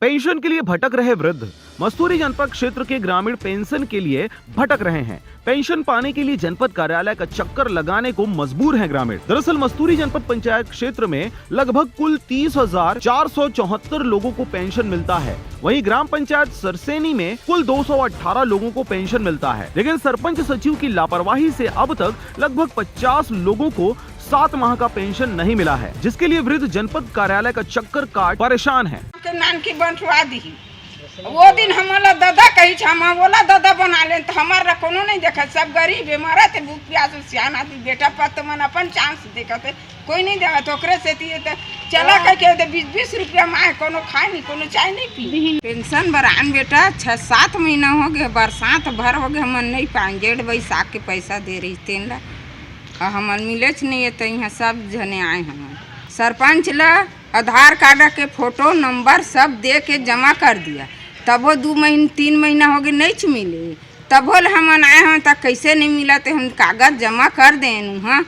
Pension के लिए भटक रहे वृद्ध। मस्तूरी जनपद क्षेत्र के ग्रामीण पेंशन के लिए भटक रहे हैं। पेंशन पाने के लिए जनपद कार्यालय का चक्कर लगाने को मजबूर हैं ग्रामीण। दरअसल मस्तूरी जनपद पंचायत क्षेत्र में लगभग कुल 30,474 लोगों को पेंशन मिलता है। वहीं ग्राम पंचायत सरसेनी में कुल 218 लोगों को पेंशन मिलता है, लेकिन सरपंच सचिव की लापरवाही से अब तक लगभग 50 लोगों को 7 माह का पेंशन नहीं मिला है, जिसके लिए वृद्ध जनपद कार्यालय का चक्कर काट परेशान है। वो दिन हमारा दादा कही हम बोला दादा बना ले तो हमारा कोनो नहीं देखा, सब गरीब है मरा थे भूख प्यास सियान आदमी बेटा पत मन अपन चांस देखते कोई नहीं देगा तो से चला करके 20-20 रुपया माए कोनो खाए नहीं कोनो चाय नहीं पी। पेंशन बरान बेटा 6-7 महीना हो गए, बरसात भर हो गए, हम नहीं पाएंगे। 1.5 बैसाख के पैसा दे रही 3 लाख हमार मिले नहीं है, तो यहाँ सब जने आए हम सरपंच ला आधार कार्ड के फोटो नंबर सब दे के जमा कर दिया, तब वो 2-3 महीना हो गए नहीं मिले, तब हम आए हैं तब कैसे नहीं मिला, तो हम कागज जमा कर दें हाँ,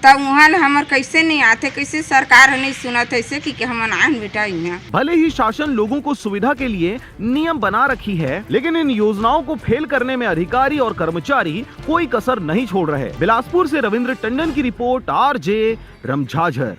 तब वहाँ हमार कैसे नहीं आते, कैसे सरकार नहीं सुना ऐसे कि हम आए बेटा यहाँ। भले ही शासन लोगों को सुविधा के लिए नियम बना रखी है, लेकिन इन योजनाओं को फेल करने में अधिकारी और कर्मचारी कोई कसर नहीं छोड़ रहे। बिलासपुर से रविंद्र टंडन की रिपोर्ट, RJ रमझाझर।